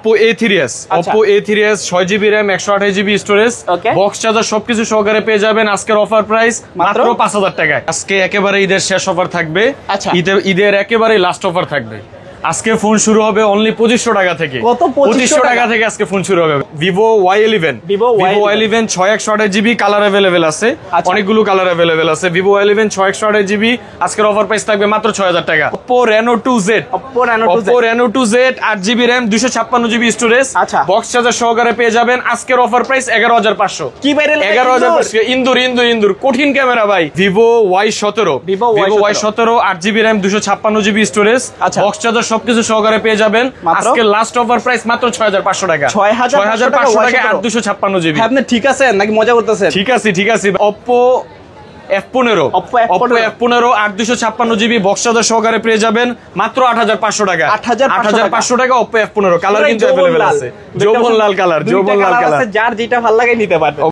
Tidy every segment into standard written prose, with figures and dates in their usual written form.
Oppo A3s Oppo A3s 6GB RAM 128GB storage box charger সবকিছু সহকারে পেয়ে যাবেন আজকের অফার প্রাইস মাত্র 5000 টাকায়। আজকে একেবারে ঈদের শেষ অফার থাকবে, ঈদের একেবারে লাস্ট অফার থাকবে। আজকে ফোন শুরু হবে অনলি 2500 টাকা থেকে। কত? 2500 টাকা থেকে আজকে ফোন শুরু হবে। Vivo Y11 6128GB colour available আছে, অনেকগুলো কালার अवेलेबल আছে। Vivo Y11 6128GB আজকের অফার প্রাইস থাকবে মাত্র 6000 টাকা। Oppo Reno 2Z 8GB RAM 256GB storage box charger সহকারে পেয়ে যাবেন আজকের অফার প্রাইস 11500। কি ভাইরাল 11500 ইন্দুর কঠিন ক্যামেরা ভাই। Vivo Y17 8GB RAM 256GB storage box charger সবকিছু সহকারে পেয়ে যাবেন আজকে লাস্ট অফার প্রাইস মাত্র 6500 টাকা। 6500 টাকা 856GB। আপনি ঠিক আছেন নাকি মজা করতেছেন? ঠিক আছে। Oppo F15 8256GB box charger সহকারে পেয়ে যাবেন মাত্র 8500 টাকা। 8500 টাকা Oppo F15 কালার কিন্তু अवेलेबल আছে। যৌবন লাল কালার যার যেটা ভালো লাগে নিতে পারবেন।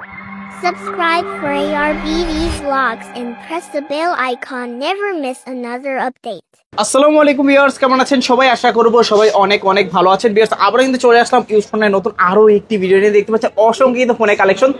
Subscribe for ARBV vlogs and press the bell icon. Never miss another update. আসসালামু আলাইকুম ভিউয়ার্স, কেমন আছেন সবাই? আশা করব সবাই অনেক অনেক ভালো আছেন। ভিউয়ার্স, আবার কিন্তু চলে আসলাম ইউজ ফোনের নতুন আরো একটি ভিডিও নিয়ে। দেখতে পাচ্ছেন অসংখ্য কিন্তু ফোনের কালেকশন,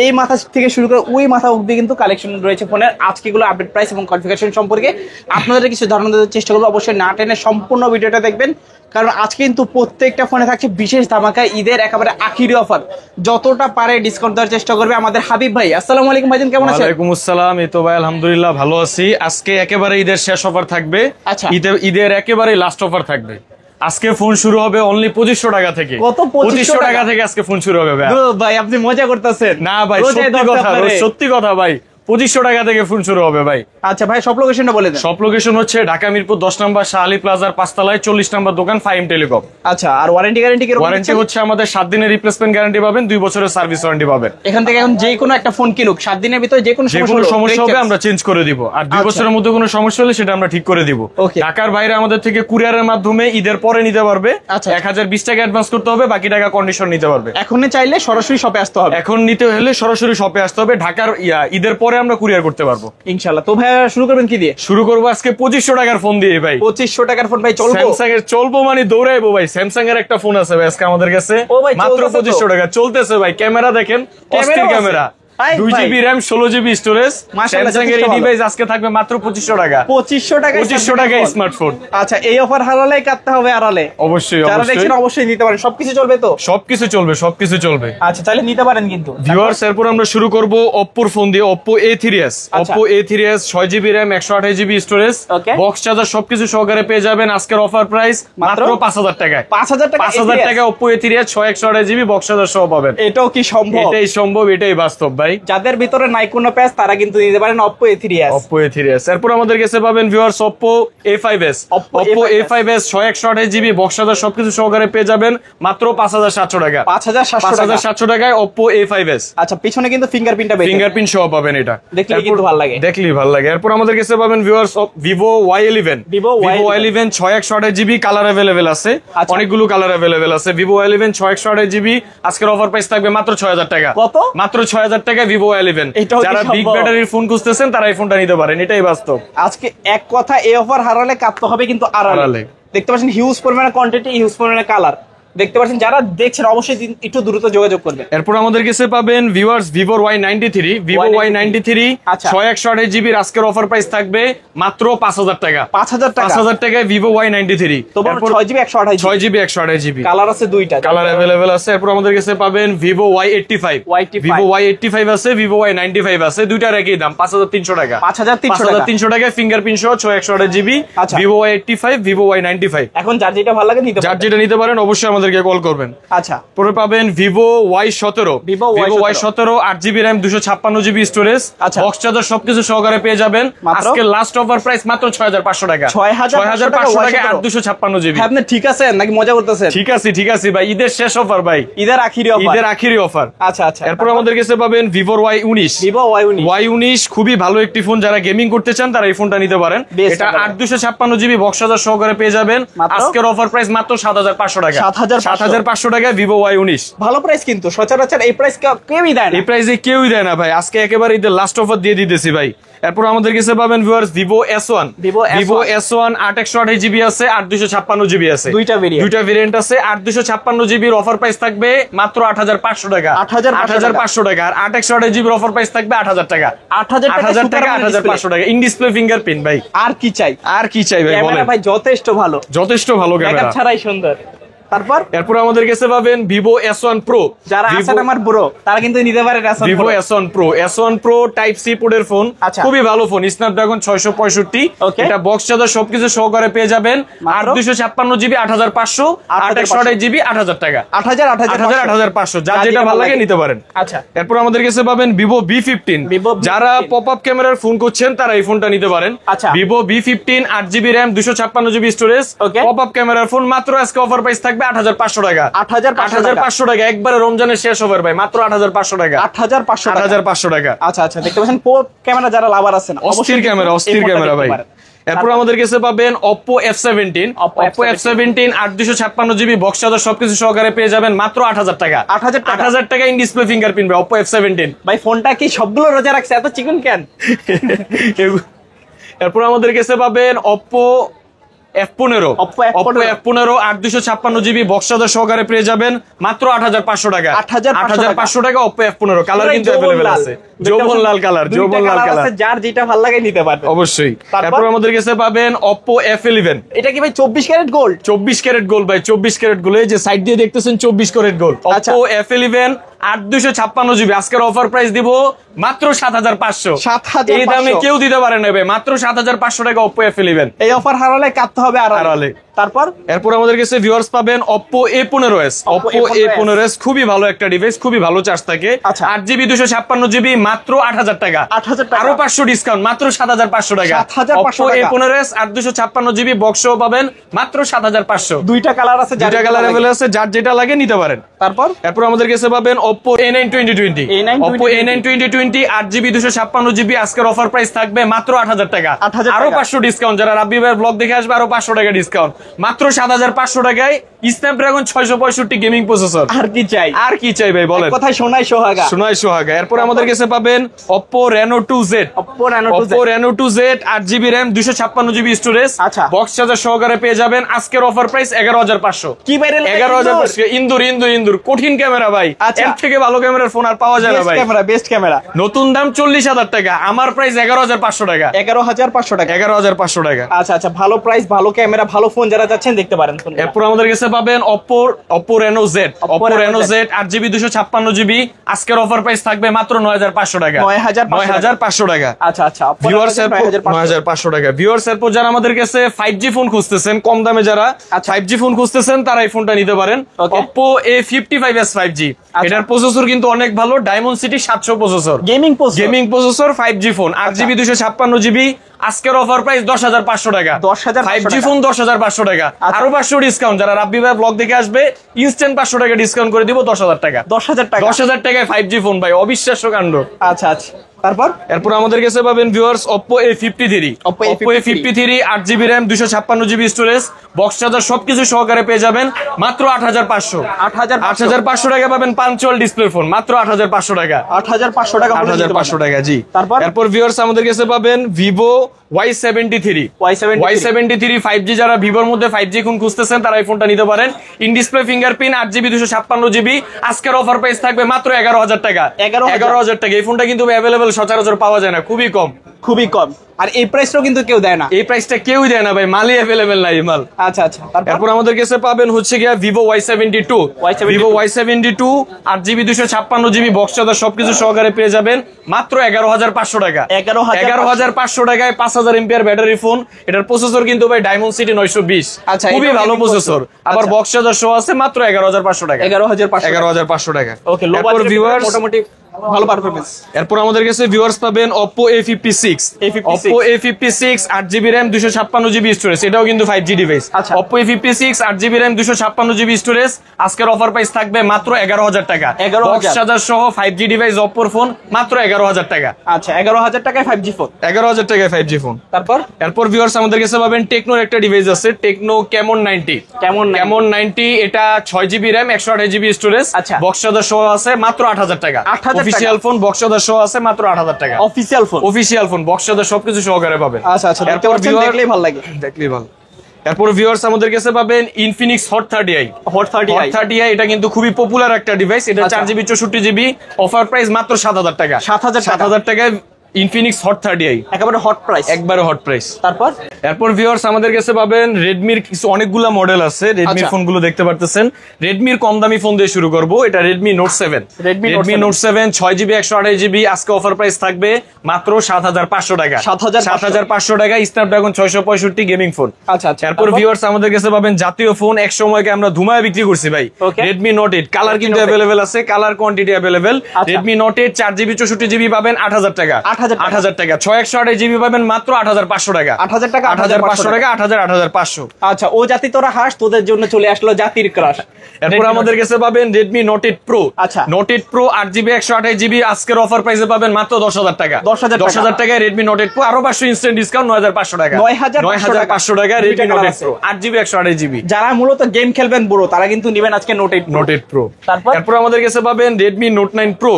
এই মাথা থেকে শুরু করে ওই মাথা অবধি কিন্তু কালেকশন রয়েছে ফোনের। আজকেগুলো আপডেট প্রাইস এবং কনফিগারেশন সম্পর্কে আপনাদের কিছু ধারণা দেওয়ার চেষ্টা করবো। অবশ্যই না টেনে সম্পূর্ণ ভিডিওটা দেখবেন, কারণ আজকে কিন্তু প্রত্যেকটা ফোনে থাকছে বিশেষ ধামাকা, ঈদের একেবারে আখিরি অফার। যতটা পারে ডিসকাউন্ট দেওয়ার চেষ্টা করবে আমাদের হাবিব ভাই। আসসালামু আলাইকুম ভাইজান, কেমন আছেন? ওয়ালাইকুম আসসালাম। এই তো ভাই আলহামদুলিল্লাহ ভালো আছি। আজকে একেবারে ঈদের শেষ অফার থাকবে, ঈদের একেবারে লাস্ট অফার থাকবে। আজকে ফোন শুরু হবে অনলি 2500 টাকা থেকে। কত? 2500 টাকা থেকে আজকে ফোন শুরু হবে ভাই। আপনি মজা করতেছেন? না ভাই, সত্যি কথা ভাই, 2500 টাকা থেকে ফোন শুরু হবে ভাই। আচ্ছা ভাই, সব লোকেশনটা বলে দেন। সব লোকেশন হচ্ছে ঢাকা মিরপুর 10 নম্বর শাহ আলী প্লাজার 5 তলায় 40 নম্বর দোকান ফাইম টেলিকম। আচ্ছা, আর ওয়ারেন্টি গ্যারান্টি কি? ওয়ারেন্টি হচ্ছে আমাদের 7 দিনের রিপ্লেসমেন্ট গ্যারান্টি পাবেন, 2 বছরের সার্ভিস ওয়ারেন্টি পাবেন। এখান থেকে এখন যে কোনো একটা ফোন কিনুক 7 দিনের ভিতরে যে কোনো সমস্যা হবে আমরা চেঞ্জ করে দিব, আর 2 বছরের মধ্যে কোনো সমস্যা হলে সেটা আমরা ঠিক করে দিব। ঢাকার বাইরে আমাদের থেকে কুরিয়ারের মাধ্যমে ঈদের পরে নিতে পারবে। 1020 টাকা অ্যাডভান্স করতে হবে, বাকি টাকা কন্ডিশন নিতে পারবে। এখন চাইলে সরাসরি শপে আসতে হবে। এখন নিতে হলে সরাসরি শপে আসতে হবে। ঢাকার ঈদের পরে আমরা কুরিয়ার করতে পারবো ইনশাআল্লাহ। তো ভাই শুরু করবেন কি দিয়ে? শুরু করবো আজকে 2500 টাকার ফোন দিয়ে ভাই। 2500 টাকার ফোন ভাই চলবে? স্যামসাং এর চলবো মানে দৌড়াইবো ভাই। স্যামসাং এর একটা ফোন আছে ভাই আজকে আমাদের কাছে মাত্র 2500 টাকা চলতেছে ভাই। ক্যামেরা দেখেন, অস্থির camera, 2GB RAM 16GB storage. Samsung এর এই ডিভাইস আজকে থাকবে মাত্র 2500 টাকা। 2500 টাকা স্মার্টফোন। আচ্ছা, এই অফার হারালে কাটতে হবে আড়ালে। অবশ্যই যারা দেখছেন অবশ্যই নিতে পারেন। সবকিছু চলবে তো? সবকিছু চলবে। আচ্ছা, তাহলে নিতে পারেন কিন্তু। ভিউয়ার্স, এরপর আমরা শুরু করব Oppo এর ফোন দিয়ে। Oppo A3s 6GB RAM 128GB storage box charger সবকিছু সহকারে পেয়ে যাবেন আজকের অফার প্রাইস মাত্র 5000 টাকায়। 5000 টাকা Oppo A3s 128GB box charger সহ পাবেন। এটাও কি সম্ভব? এটাই সম্ভব, এটাই বাস্তব ভাই। যাদের ভিতরে নাই কোনো প্যাচ তারা কিন্তু নিতে পারেন Oppo A3s। এরপর আমাদের কাছে পাবেন viewers Oppo A5s 128GB box charger সবকিছু সহকারে পেয়ে যাবেন মাত্র 5700 টাকা। 5700 টাকায় Oppo A5s। আচ্ছা, পিছনে কিন্তু ফিঙ্গারপ্রিন্ট সহ পাবেন। এটা দেখলেই কিন্তু ভালো লাগে। এরপর আমাদের কাছে পাবেন viewers Vivo Y11 6128GB colour available আছে, অনেকগুলো কালার अवेलेबल আছে। Vivo Y11 6128GB আজকের অফার প্রাইস থাকবে মাত্র 6000 টাকা। কত? মাত্র 6000 টাকা Vivo Y11। যারা বিগ ব্যাটারির ফোন খুঁজতেছেন তারা এই ফোনটা নিতে পারেন, এটাই বাস্তব। আজকে এক কথা, এই অফার হারালে কাটতে হবে কিন্তু আড়ালে। দেখতে পাচ্ছেন হিউজ পরিমাণে কোয়ান্টিটি, হিউজ পরিমাণে কালার দেখতে পাচ্ছেন। যারা দেখছেন অবশ্যই একটু দ্রুত যোগাযোগ করবেন। এরপর আমাদের কাছে পাবেন ভিউয়ার্স Vivo Y93 6128GB আজকের অফার প্রাইস থাকবে মাত্র 5000 টাকা। 5000 টাকায় Vivo Y93। তারপর 6GB 128GB কালার আছে, দুইটা কালার अवेलेबल আছে। এরপর আমাদের কাছে পাবেন Vivo Y85 আছে, Vivo Y95 আছে, দুইটার একই দাম 5300 টাকা। 5300 টাকায় ফিঙ্গারপ্রিন্ট সহ 6128GB Vivo Y85 Vivo Y95। এখন যার যেটা ভালো লাগে নিতে পারেন, অবশ্যই আমাদেরকে কল করবেন। আচ্ছা, পরে পাবেন Vivo Y17 8GB RAM 256GB storage box charger সবকিছু সহকারে পেয়ে যাবেন আজকে লাস্ট অফার প্রাইস মাত্র 6500 টাকা। 6500 টাকা 856GB। আপনি ঠিক আছেন নাকি মজা করতেছেন? ঠিক আছে ভাই, ঈদের শেষ অফার ভাই, ঈদের আখিরি অফার। আচ্ছা, এরপর আমাদের কাছে পাবেন Vivo Y19 খুবই ভালো একটি ফোন। যারা গেমিং করতে চান তারা এই ফোনটা নিতে পারেন। এটা 8256GB বক্স চার্জার সহকারে পেয়ে যাবেন আজকের অফার প্রাইস মাত্র 7500 টাকা। 7,500 টাকায় ভিভো Y19 ভালো প্রাইস, কিন্তু সচরাচর এই প্রাইস কেউই দেয় না। এই প্রাইসে কেউই দেয় না ভাই, আজকে একেবারে ঈদের লাস্ট অফার দিয়ে দিতেছি ভাই। এরপর আমাদের কাছে পাবেন viewers Vivo S1, Vivo S1 8/128GB আছে, 8/256GB আছে, দুইটা ভেরিয়েন্ট আছে। 8/256GB এর অফার প্রাইস থাকবে মাত্র 8,500 টাকা, 8,500 টাকা। আর 8/128GB এর অফার প্রাইস থাকবে 8,000 টাকা, 8,000 টাকা, 8,500 টাকা। ইন ডিসপ্লে ফিঙ্গারপ্রিন্ট ভাই, আর কি চাই, আর কি চাই ভাই বলেন। ভাই যথেষ্ট ভালো, যথেষ্ট ভালো ক্যামেরা, ছাড়াই সুন্দর। এরপর আমাদের কাছে পাবেন ভিভো S1 Pro, যারা আছেন আমার ব্রো তারা কিন্তু নিতে পারেন Vivo S1 Pro। S1 Pro type C পোর্টের ফোন, খুবই ভালো ফোন, স্ন্যাপড্রাগন 665। এটা বক্স চার্জার সবকিছু সহকারে পেয়ে যাবেন। 8/256GB 8,500, 8/128GB 8,000 টাকা, 8,500। যার যেটা ভালো লাগে নিতে পারেন। আচ্ছা, এরপর আমাদের কাছে পাবেন ভিভো B15। যারা পপ আপ ক্যামেরার ফোন করছেন তারা এই ফোনটা নিতে পারেন। Vivo B15 8GB RAM 256GB storage, pop up ক্যামেরার ফোন। মাত্র আজকে অফার প্রাইস থাকবে 8,500 টাকা, 8,500 টাকা। একবারে রমজানের শেষ হবে ভাই, মাত্র 8,500 টাকা, 8,500 টাকা। আচ্ছা আচ্ছা, দেখতে পাচ্ছেন পপ ক্যামেরা যারা লাভার আছেন, অস্থির ক্যামেরা ভাই। এরপর আমাদের কাছে পাবেন Oppo F17, Oppo F17 8/256GB box charger সবকিছু সহকারে পেয়ে যাবেন মাত্র 8,000 টাকা, 8,000 টাকা। ইন ডিসপ্লে ফিঙ্গারপ্রিন্ট ভাই, Oppo F17 ভাই। ফোনটা কি সবগুলো রোজা রাখছে, এত চিকন কেন? এরপর আমাদের কাছে পাবেন Oppo F15, Oppo F15 8/256GB box charger সহকারে পেয়ে যাবেন মাত্র 8,500 টাকা, 8,500 টাকা। Oppo F15 কালার কিন্তু अवेलेबल আছে, যৌবন লাল কালার, যার যেটা ভালো লাগে নিতে পারবে অবশ্যই। তারপর আমাদের কাছে পাবেন Oppo F11। এটা কি ভাই 24 ক্যারেট গোল্ড? 24 ক্যারেট গোল্ড ভাই, 24 ক্যারেট গোল্ড। এই যে সাইড দিয়ে দেখতেছেন 24 carat gold. Oppo F11 8/256GB আজকের অফার প্রাইস দিব মাত্র 7,500। এই দামে কেউ দিতে পারে না ভাই, মাত্র 7,500 টাকা Oppo F11। এই অফার হারালে কাটতে হবে আড়ালে। এরপর আমাদের কাছে ভিউয়ার্স পাবেন Oppo A15s। Oppo A15s খুবই ভালো একটা ডিভাইস, খুবই ভালো চার্জ থাকে। 8GB 256GB মাত্র 8,000 টাকা, আরো 500 ডিসকাউন্ট, মাত্র 7,500 টাকা। Oppo A15s 8/256GB বক্স সহ পাবেন মাত্র 7,500। দুইটা কালার আছে, দুইটা কালার अवेलेबल আছে, যার যেটা লাগে নিতে পারেন। এরপর আমাদের কাছে পাবেন Oppo A9 2020, Oppo A9 2020 8GB 256GB আজকের অফার প্রাইস থাকবে মাত্র 8,000 টাকা, আরো 500 ডিসকাউন্ট। যারা রাব্বি ভাইয়ের ব্লগ দেখে আসবে আরো 500 টাকা ডিসকাউন্ট, মাত্র 7,500 টাকায় স্ন্যাপড্রাগন 665 গেমিং প্রসেসর। আর কি চাই ভাই বলেন, কথায় সোনাই সোহাগা। এরপর আমাদের কাছে পাবেন Oppo Reno 2Z, Oppo Reno 2Z 8GB RAM 256GB storage, box charger সহকারে পেয়ে যাবেন আজকের অফার প্রাইস 11,500। কি ভাই 11,500? ইন্দুর কঠিন ক্যামেরা ভাই, এর থেকে ভালো ক্যামেরার ফোন আর পাওয়া যায় না ভাই। বেস্ট ক্যামেরা, নতুন দাম 40,000 টাকা, আমার প্রাইস 11,500 টাকা, 11,500 টাকা, 11,500 টাকা। আচ্ছা, ভালো প্রাইস, ভালো ক্যামেরা, ভালো ফোন যারা যাচ্ছেন দেখতে পারেন। এরপর আমাদের কাছে পাবেন Oppo Reno Z, Oppo Reno Z 8GB 256GB আজকের অফার প্রাইস থাকবে মাত্র 9,500 টাকা, 9,500 টাকা। আচ্ছা, ভিউয়ার্স 9,500 টাকা। ভিউয়ার্স এরপর যারা আমাদের কাছে 5G ফোন খুঁজতেছেন, কম দামে যারা 5G ফোন খুঁজতেছেন তারা এই ফোনটা নিতে পারেন। Oppo A55s 5G, এটার প্রসেসর কিন্তু অনেক ভালো, diamond city 700 processor, gaming processor, 5G phone 8GB 256GB আজকের অফার প্রাইস 10,500 টাকা, 5G ফোন 10,500 টাকা, আরো 500 ডিসকাউন্ট। যারা রাব্বি ভাই ব্লগ দেখে আসবে ইনস্ট্যান্ট 500 টাকা ডিসকাউন্ট করে দিব, 10,000 টাকা, 10,000 টাকায় 5G ফোন ভাই, অবিশ্বাস্য কাণ্ড। আচ্ছা, এরপর আমাদের কাছে পাবেন viewers Oppo A53, Oppo A53 8GB RAM 256GB storage, box charger সবকিছু সহকারে পেয়ে যাবেন মাত্র 8,500। 8,500 টাকা পাবেন পাঞ্চুয়াল ডিসপ্লে ফোন, মাত্র 8,500 টাকা, 8,500 টাকা। জি, এরপর ভিউয়ার্স আমাদের কাছে পাবেন Vivo Y73, Y73 5G। যারা ভিভোর মধ্যে 5G ফোন খুঁজতেছেন তারা এই ফোনটা নিতে পারেন। In display fingerprint 8GB 256GB আজকের অফার প্রাইস থাকবে মাত্র 11,000 টাকা, 11,000 টাকা। এই ফোনটা কিন্তু অ্যাভেলেবল সচরাচর পাওয়া যায় না, খুবই কম। আর এই প্রাইসটাও কিন্তু কেউ দেয় না, এই প্রাইসটা কেউই দেয় না ভাই, মালই অ্যাভেলেবল নাই মাল। আচ্ছা, এরপর আমাদের কাছে পাবেন হচ্ছে গিয়া Vivo Y72, Vivo Y72 8GB 256GB box charger সবকিছু সহকারে পেয়ে যাবেন মাত্র 11,500 টাকা, 11,500 টাকায় 5,000 mAh ব্যাটারি ফোন। এটার প্রসেসর কিন্তু ভাই ডায়মন্ড সিটি 920, খুবই ভালো প্রসেসর, আবার বক্স চার্জার সহ আছে, মাত্র 11,500 টাকা, 11,500 টাকা। ওকে, এরপর ভিউয়ার্স মোটামুটি ভালো পারফরম্যান্স। এরপর আমাদের কাছে ভিউয়ার্স পাবেন Oppo A56 Oppo A56 8GB RAM 256GB storage, এটাও কিন্তু 5G device. Oppo A56 8GB RAM 256GB storage, আজকের অফার প্রাইস থাকবে মাত্র 11,000 টাকা। 11,000 সহ 5G ডিভাইস Oppo ফোন মাত্র 11,000 টাকা। আচ্ছা 11,000 টাকায় 5G ফোন, 11,000 টাকায় 5G ফোন। এরপর ভিউয়ার্স আমাদের কাছে পাবেন টেকনোর একটা ডিভাইস আছে, টেকনো Camon 90। Camon 90 এটা 6GB RAM 128GB storage, box charger সহ আছে মাত্র 8,000 টাকা। অফিশিয়াল ফোন বক্স চার্জার সহ আছে মাত্র 8,000 টাকা। অফিশিয়াল ফোন বক্স চার্জার সবকিছু সহকারে পাবেন। আচ্ছা এরপর দেখলেই ভালো লাগে, দেখলেই ভালো। এরপর ভিউয়ার্স আমাদের কাছে পাবেন Infinix Hot 30i। এটা কিন্তু খুবই পপুলার একটা ডিভাইস, এটা 4GB 64GB, অফার প্রাইস মাত্র 7,000 টাকা। 7,000 টাকায় Infinix Hot 30i, একেবারে হট প্রাইস, একবারে হট প্রাইস। এরপর ভিউয়ার্স আমাদের কাছে পাবেন রেডমির কিছু অনেকগুলা মডেল আছে, রেডমির ফোনগুলো দেখতে পারতেছেন। রেডমির কম দামি ফোন দিয়ে শুরু করব, এটা Redmi Note 7। Redmi Note 7 6GB 128GB, আজকে অফার প্রাইস থাকবে মাত্র 7,500 টাকা। 7,500 টাকা, স্ন্যাপড্রাগন 665 গেমিং ফোন। এরপর ভিউয়ার্স আমাদের কাছে পাবেন জাতীয় ফোন, এক সময়কে আমরা ধুমায় বিক্রি করছি ভাই, Redmi Note 8। কালার কিন্তু अवेलेबल আছে, colour quantity available. Redmi Note 8 4GB 64GB পাবেন 8,000 টাকা। 8,000 টাকা। 6/128GB পাবেন মাত্র 8,500 টাকা। 8,000 টাকা 8,500 টাকা, 8,500। আচ্ছা ও জাতি তোরা হাস, তোদের জন্য চলে আসলো জাতির ক্রাশ। এরপর আমাদের কাছে পাবেন Redmi Note 8 Pro। Note 8 Pro 8GB 128GB, আজকের অফার প্রাইসে পাবেন মাত্র 10,000 টাকা। 10,000 টাকায় Redmi Note 8 Pro, আরো 500 ইনস্ট্যান্ট ডিসকাউন্ট 9,500 টাকা। 9,500 টাকা Redmi Note 8 Pro 8GB 128GB। যারা মূলত গেম খেলবেন বুড়ো, তারা কিন্তু নেবেন আজকে Note 8 Pro। এরপর আমাদের কাছে পাবেন Redmi Note 9 Pro।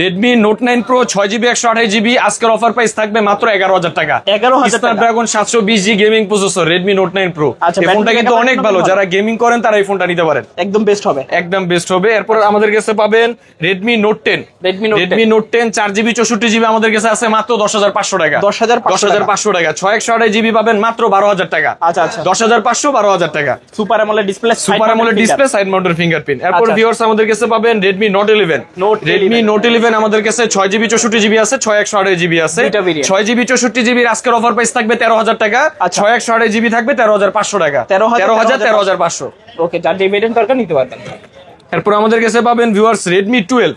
Redmi Note 9 Pro 6GB 128GB, আজকের অফার প্রাইস থাকবে মাত্র 11,000 টাকা। Snapdragon 720G gaming processor Redmi Note 9 Pro। এই ফোনটা কিন্তু অনেক ভালো, যারা গেমিং করেন তারা এই ফোনটা নিতে পারেন, একদম বেস্ট হবে। এরপর আমাদের কাছে পাবেন Redmi Note 10। Redmi Note 10 4GB 64GB আমাদের কাছে আছে মাত্র 10,500 টাকা। 10,500 টাকা। 6/128GB পাবেন মাত্র 12,000 টাকা। 10,500 12,000 টাকা। Super AMOLED display, side mounted fingerprint. এরপর ভিউয়ার্স আমাদের কাছে পাবেন Redmi Note 11। Redmi Note 11 আমাদের কাছে 6GB 64GB আছে, 6/128GB আছে। 6GB 64GB আজকের অফার প্রাইস থাকবে 13,000 টাকা। 6/128GB থাকবে 13,500 টাকা। 13,500। ওকে, যার যে ভেরিয়েন্ট দরকার নিতে পারবেন। এরপর আমাদের কাছে পাবেন viewers Redmi 12।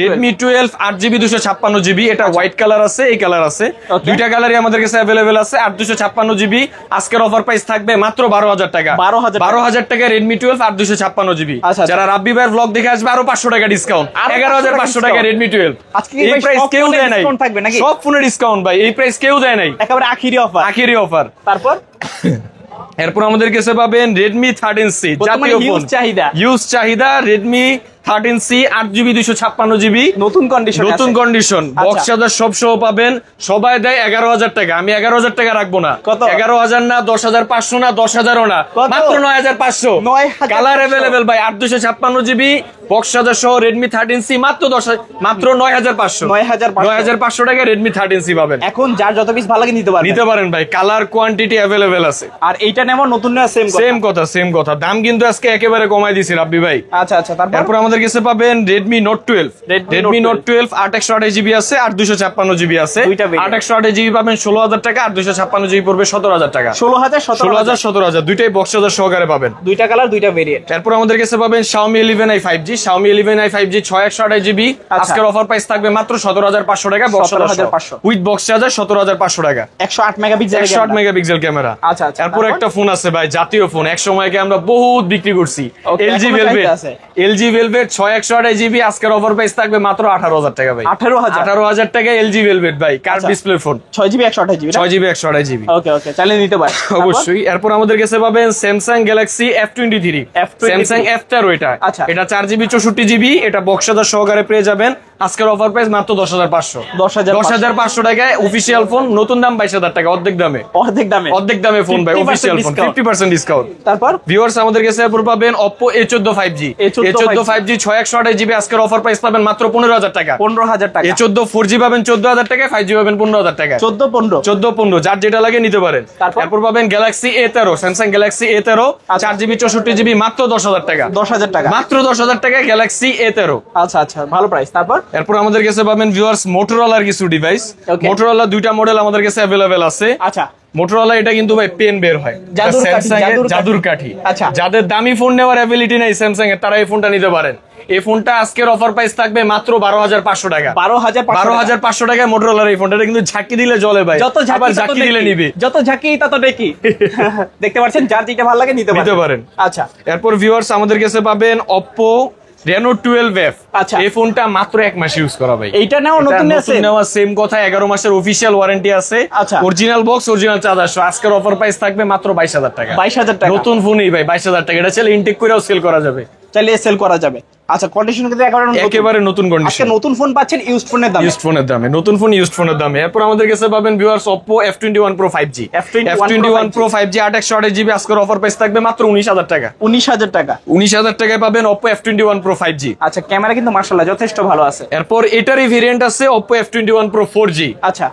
Redmi 12 8GB 256GB, এটা হোয়াইট কালার আছে, এই কালার আছে, দুইটা কালারই আমাদের কাছে अवेलेबल আছে। 8 256GB, আজকের অফার প্রাইস থাকবে মাত্র 12,000 টাকা। 12,000 টাকা Redmi 12 8 256GB। যারা রাব্বি ভাইয়ের ব্লগ দেখে আসবে আরো 500 টাকা ডিসকাউন্ট, 11,500 টাকা Redmi 12। আজকে এই প্রাইস কেউ দেয় নাই, সব ফোনে ডিসকাউন্ট ভাই, এই প্রাইস কেউ দেয় নাই, একেবারে আখিরি অফার। এরপর আমাদের কাছে পাবেন Redmi 13C, জাতীয় ফোন, ইউজ চাহিদা Redmi 13C 8GB 256GB, নতুন কন্ডিশন, বক্স চার্জার সব সহ পাবেন। সবাই দেয় 11,000 টাকা, আমি 11,000 টাকা রাখবো না। 11,000 না, 10,500 না, 10,000ও না, মাত্র 9,500। কালার अवेलेबल ভাই, 8 256GB বক্স চার্জার সহ Redmi 13C মাত্র 9,500। 9,500 টাকা Redmi 13C পাবেন। এখন যার যত পিস ভালো লাগে নিতে পারেন ভাই, কালার কোয়ান্টিটি अवेलेबल আছে। আর এইটা নেওয়া নতুন না, সেম কথা, দাম কিন্তু আজকে একেবারে কমাই দিছি রাব্বি ভাই। আচ্ছা, তারপর আমাদের কাছে পাবেন Redmi Note 12। Redmi Note 12 8 128GB আছে, 8 256GB আছে। 8 128GB পাবেন 16,000 টাকা, 8 256GB পড়বে 17,000 টাকা। 16,000 17,000 দুইটাই বক্স চার্জার সহকারে পাবেন, দুইটা কালার, দুইটা ভেরিয়েন্ট। তারপর আমাদের কাছে পাবেন Xiaomi 11i 5G। Xiaomi 11i 5G 6 128GB, আজকের অফার প্রাইস থাকবে মাত্র 17,500 টাকা, box charger with box charger 17,500 টাকা। 108 মেগাপিক্সেল ক্যামেরা। আচ্ছা, তারপর একটা ফোন আছে ভাই, জাতীয় ফোন, এক সময়কে আমরা বহুত বিক্রি করছি, LG Velvet 6 128GB, আজকের অফার প্রাইস থাকবে মাত্র 18,000 টাকা ভাই। 18,000 টাকা LG Velvet ভাই, curve display phone, 6GB 128GB। ওকে, চালিয়ে নিতে পারেন অবশ্যই। এরপর আমাদের কাছে পাবেন Samsung Galaxy F23, Samsung F13 এটা 4GB 64GB, এটা বক্স চার্জার সহকারে পেয়ে যাবেন। আজকের অফার প্রাইস মাত্র 10,500। 10,500 টাকায় অফিশিয়াল ফোন, নতুন দাম 22,000 টাকা, অর্ধেক দামে ফোন ভাই, অফিশিয়াল ফোন 50% ডিসকাউন্ট। তারপর ভিউয়ার্স আমাদের কাছে এরপর পাবেন Oppo A14 5G। A14 5G 6 128GB, আজকের অফার প্রাইস পাবেন মাত্র 15,000 টাকা। A14 4G পাবেন 14,000 টাকা, 5G পাবেন 15,000 টাকা। 14-15 যার যেটা লাগে নিতে পারেন। তারপর পাবেন Galaxy A13, Samsung Galaxy A13 4GB 64GB, মাত্র 10,000 টাকা। মাত্র 10,000 টাকা Galaxy A13। আচ্ছা, ভালো প্রাইস। এরপর আমাদের কাছে পাবেন ভিউয়ার্স Motorola কিছু ডিভাইস। Motorola দুইটা মডেল আমাদের কাছে अवेलेबल আছে। মোটরোলা এটা কিন্তু ভাই পেন বের হয়, জাদুর কাঠি। আচ্ছা, যাদের দামি ফোন নেওয়ার অ্যাবিলিটি নাই স্যামসাং এর, তারা এই ফোনটা নিতে পারেন। এই ফোনটা আজকের অফার প্রাইস থাকবে মাত্র 12,500 টাকা। 12,500 টাকায় মোটরোলার এই ফোনটা, কিন্তু ঝাঁকি দিলে জ্বলে ভাই, আবার ঝাঁকি দিলে নিবি, যত ঝাঁকি তত দেখি। দেখতে পাচ্ছেন, যার যেটা ভালো লাগে নিতে পারেন। আচ্ছা, এরপর ভিউয়ার্স আমাদের কাছে পাবেন Oppo Reno 12F। আচ্ছা, এই ফোনটা মাত্র 1 মাস ইউজ করা ভাই। এইটা নাও নতুন আছে, নেওয়া সেম কথা, 11 মাসের অফিশিয়াল ওয়ারেন্টি আছে। আচ্ছা, অরিজিনাল বক্স, অরিজিনাল চার্জার সহ আজকের অফার প্রাইস থাকবে মাত্র 22,000 টাকা। 22,000 টাকা নতুন ফোনই ভাই 22,000 টাকা। এটা চাইলে ইনটেক করেও সেল করা যাবে, চাইলে সেল করা যাবে। আচ্ছা, কন্ডিশন কিন্তু একেবারে নতুন কন্ডিশন। আজকে নতুন ফোন পাচ্ছেন ইউজড ফোনের দামে, নতুন ফোন ইউজড ফোনের দামে। এরপর আমাদের কাছে পাবেন viewers Oppo F21 Pro 5G। F21 Pro 5G 8/128GB আজকের অফার প্রাইস থাকবে মাত্র 19,000 টাকা। 19,000 টাকা। 19,000 টাকায় পাবেন Oppo F21 Pro 5G। আচ্ছা, ক্যামেরা কিন্তু মাশাআল্লাহ যথেষ্ট ভালো আছে। এরপর এটারই ভেরিয়েন্ট আছে Oppo F21 Pro 4G। আচ্ছা,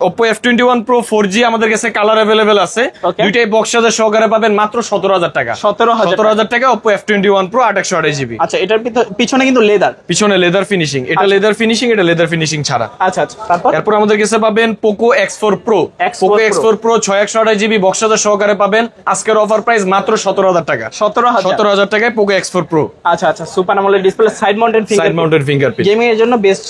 Oppo F21 Pro 4G আমাদের কাছে কালার अवेलेबल আছে, দুইটাই বক্স চার্জার সহকারে পাবেন মাত্র 17,000 টাকা। 17,000 টাকা Oppo F21 Pro 8/128GB। আচ্ছা, এটার পিছনে কিন্তু লেদার, পিছনে লেদার ফিনিশিং, এটা লেদার ফিনিশিং, এটা লেদার ফিনিশিং ছাড়া। আচ্ছা আচ্ছা, তারপর এরপর আমাদের কাছে পাবেন Poco X4 Pro। Poco X4 Pro 6/128GB box charger সহকারে পাবেন আজকের অফার প্রাইস মাত্র 17,000 টাকা। 17,000 টাকায় Poco X4 Pro। আচ্ছা আচ্ছা, super AMOLED display, side mounted fingerprint, gaming এর জন্য বেস্ট।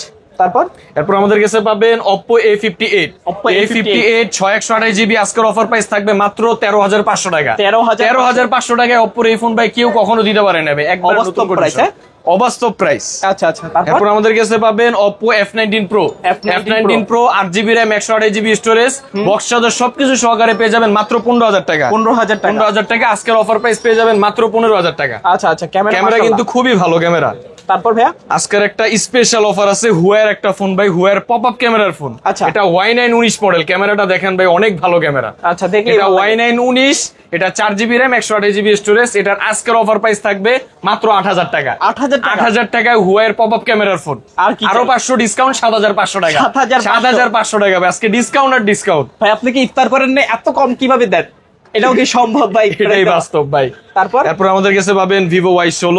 এরপর আমাদের কাছে পাবেন Oppo A58। A58 6/128GB আজকের অফার প্রাইস থাকবে মাত্র 13,500 টাকা। 13,500 টাকায় Oppo এই ফোন ভাই কেউ কখনো দিতে পারে না ভাই, একবার নতুন প্রাইস, অবাস্তব প্রাইস। আচ্ছা আচ্ছা, তারপর আমাদের কাছে পাবেন Oppo F19 Pro। F19 Pro 8GB RAM 128GB storage box charger সবকিছু সহকারে পেয়ে যাবেন মাত্র 15,000 টাকা। 15,000 টাকা আজকের অফার প্রাইস পেয়ে যাবেন মাত্র 15,000 টাকা। আচ্ছা আচ্ছা, ক্যামেরা কিন্তু খুবই ভালো ক্যামেরা। তারপর ভাইয়া আজকের একটা স্পেশাল অফার আছে, হুয়ার একটা ফোন ভাই, হুয়ার পপ আপ ক্যামেরার ফোন। আচ্ছা, এটা Y9 19 মডেল, ক্যামেরাটা দেখেন ভাই অনেক ভালো ক্যামেরা। আচ্ছা, দেখি এটা Y9 19, এটা 4GB RAM 128GB স্টোরেজ। এটার আজকের অফার প্রাইস থাকবে মাত্র 8,000 টাকা। 8,000 টাকায় হুয়ার পপ আপ ক্যামেরার ফোন। আরো 500 ডিসকাউন্ট, 7,500 টাকা। 7,500 টাকা আজকে ডিসকাউন্ট আর ডিসকাউন্ট। ভাই আপনি কি ইফতার করেন না, এত কম কিভাবে দেন? এটাও কি সম্ভব ভাই? এটাই বাস্তব ভাই। তারপর আমাদের কাছে পাবেন Vivo Y16।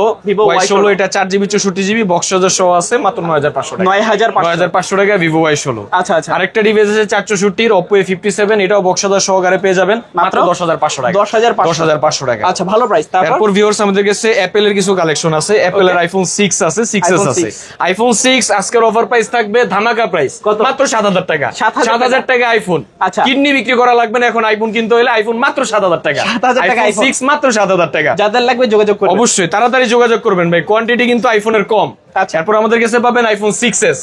এটা 4GB 64GB বক্স চার্জার সহ আছে মাত্র 9,500 টাকা। 9,500 টাকা Vivo Y16। আচ্ছা আচ্ছা, আরেকটা ডিভাইস আছে 464 Oppo A57, এটাও বক্স চার্জার সহকারে পেয়ে যাবেন মাত্র 10,500 টাকা। 10,500 টাকা। আচ্ছা, ভালো প্রাইস। তারপর ভিউয়ার্স আমাদের কাছে Apple এর কিছু কালেকশন আছে। Apple এর iPhone 6 আছে, 6s আছে। iPhone 6 আজকের অফার প্রাইস থাকবে ধামাকা প্রাইস মাত্র 7,000 টাকা। 7,000 টাকা আইফোন। আচ্ছা, কিডনি বিক্রি করা লাগবে না এখন, আইফোন কিনতে হলে আইফোন মাত্র 7,000 টাকা। 7,000 টাকা iPhone 6 মাত্র 7,000 টাকা। যাদের লাগবে যোগাযোগ করবেন, অবশ্যই তাড়াতাড়ি যোগাযোগ করবেন ভাই, কোয়ান্টিটি কিন্তু আইফোনের কম। তারপর আমাদের কাছে পাবেন iPhone 6s।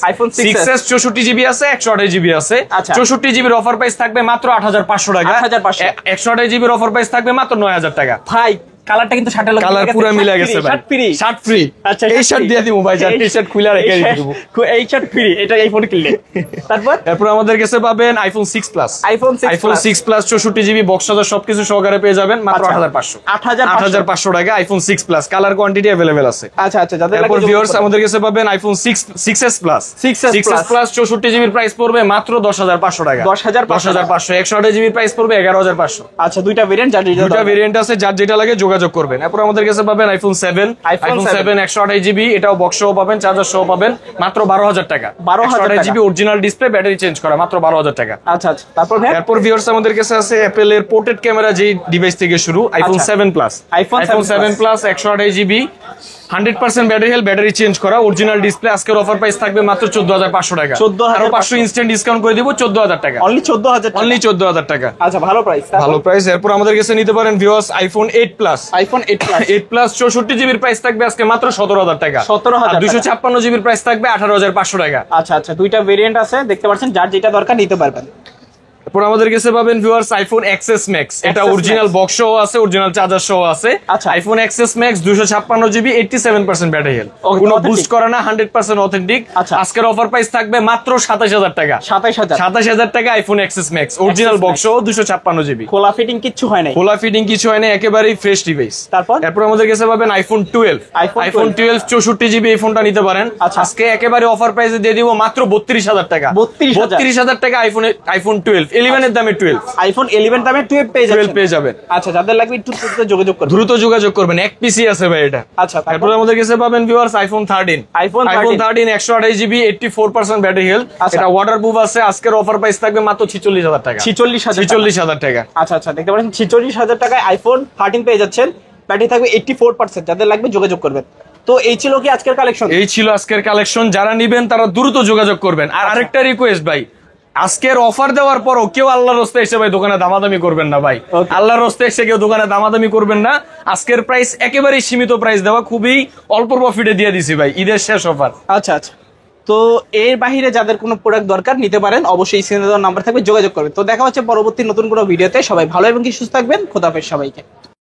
6s 64GB আছে, 128GB আছে। 64GB এর অফার প্রাইস থাকবে মাত্র 8,500 টাকা। 128GB এর অফার প্রাইস থাকবে মাত্র 9,000 টাকা। ভাই কালারটা কিন্তু শার্টের লগে কালার পুরো মিলে গেছে ভাই। Shirt free. আচ্ছা, এই শার্ট দিয়ে দিমু ভাই, এই শার্ট খুলে রেখে দিব। এই শার্ট ফ্রি, এটা এই ফোন কিনলে। তারপর আমাদের কাছে পাবেন iPhone 6 Plus। iPhone 6 Plus 64GB box charger সবকিছু সহকারে পেয়ে যাবেন মাত্র 8,500। 8,500 টাকা iPhone 6 Plus, colour quantity available আছে। আচ্ছা আচ্ছা, যাদের লাগবে ভিউয়ার্স আমাদের কাছে পাবেন iPhone 6s Plus। 6s Plus 64GB এর প্রাইস পড়বে মাত্র 10,500 টাকা। 10,500। 128GB এর প্রাইস পড়বে 11,500। আচ্ছা, দুইটা ভেরিয়েন্ট, দুইটা ভেরিয়েন্ট আছে, যার যেটা লাগে যোগাযোগ করবেন। এরপর আমাদের কাছে পাবেন iPhone 7। iPhone 7 128GB, এটাও বক্স সহ পাবেন, চার্জার সহ পাবেন মাত্র 12,000 টাকা। 128GB original display, battery change করা, মাত্র 12,000 টাকা। আচ্ছা আচ্ছা, তারপর ভিউয়ার্স আমাদের কাছে আছে Apple এর পোর্ট্রেট ক্যামেরা যেই ডিভাইস থেকে শুরু, iPhone 7 Plus। iPhone 7 Plus 128GB 100% battery health, battery change করা, অরিজিনাল ডিসপ্লে। আজকের অফার প্রাইস থাকবে মাত্র 14,500 টাকা। আরো 500 ইনস্ট্যান্ট ডিসকাউন্ট করে দিব, 14,000 টাকা। অনলি 14,000 টাকা। আচ্ছা, ভালো প্রাইস, ভালো প্রাইস। এরপর আমাদের কাছে নিতে পারেন viewers iPhone 8 Plus। iPhone 8 Plus 64GB এর প্রাইস থাকবে আজকে মাত্র 17,000 টাকা। 17,000। 256GB এর প্রাইস থাকবে 18,500 টাকা। আচ্ছা আচ্ছা, দুইটা ভেরিয়েন্ট আছে, দেখতে পাচ্ছেন, যার যেটা দরকার নিতে পারবেন। এরপর আমাদের কাছে পাবেন ভিউয়ার্স iPhone XS Max। এটা অরিজিনাল বক্স সহ আছে, অরিজিনাল চার্জার সহ আছে। iPhone XS Max 256GB 87% battery health, কোনো বুস্ট করে না, 100% অথেন্টিক। আজকের অফার প্রাইস থাকবে মাত্র 27,000 টাকা। 27,000 টাকা iPhone XS Max original box সহ 256GB। খোলা ফিটিং কিছু হয় না, একেবারেই ফ্রেশ ডিভাইস। এরপর আমাদের কাছে পাবেন iPhone 12। iPhone 12 64GB এই ফোনটা নিতে পারেন। আজকে একেবারে অফার প্রাইসে দিয়ে দিব মাত্র 32,000 টাকা। 32,000 টাকা iPhone 12। 11 এর দামে 12, আইফোন 11 দামে 12 পেয়ে যাবেন। আচ্ছা, যাদের লাগবে একটু দ্রুত যোগাযোগ করবেন। এক পিসি আছে ভাই এটা। আচ্ছা, তারপরে আমাদের কাছে পাবেন viewers iPhone 13, iPhone 13 128 GB 84% battery health. এটা ওয়াটারপ্রুফ আছে। আজকের অফার প্রাইস থাকবে মাত্র 46000 টাকা। 46000 টাকা। আচ্ছা, দেখতে পাচ্ছেন 46000 টাকায় আইফোন 13 পেয়ে যাচ্ছেন, ব্যাটারি থাকবে 84%। যাদের লাগবে যোগাযোগ করবেন। তো এই ছিল কি আজকের কালেকশন? যারা নিবেন তারা দ্রুত যোগাযোগ করবেন। আর আরেকটা রিকোয়েস্ট ভাই, আজকের অফার দেওয়ার পরও কেউ আল্লাহর রাস্তায় এসে ভাই দোকানে দামাদামি করবেন না ভাই। আল্লাহর রাস্তায় এসে কেউ দোকানে দামাদামি করবেন না। আজকের প্রাইস একেবারেই সীমিত প্রাইস দেওয়া, খুবই অল্প প্রফিটে দিয়ে দিছি ভাই, ঈদের শেষ অফার। আচ্ছা, তো এর বাইরে যাদের কোনো প্রোডাক্ট দরকার নিতে পারেন, অবশ্যই স্ক্রিনে দেওয়া নাম্বার থাকবে, যোগাযোগ করবেন। তো দেখা হচ্ছে পরবর্তী নতুন কোনো ভিডিওতে। সবাই ভালো এবং সুস্থ থাকবেন। খোদা হাফেজ সবাইকে।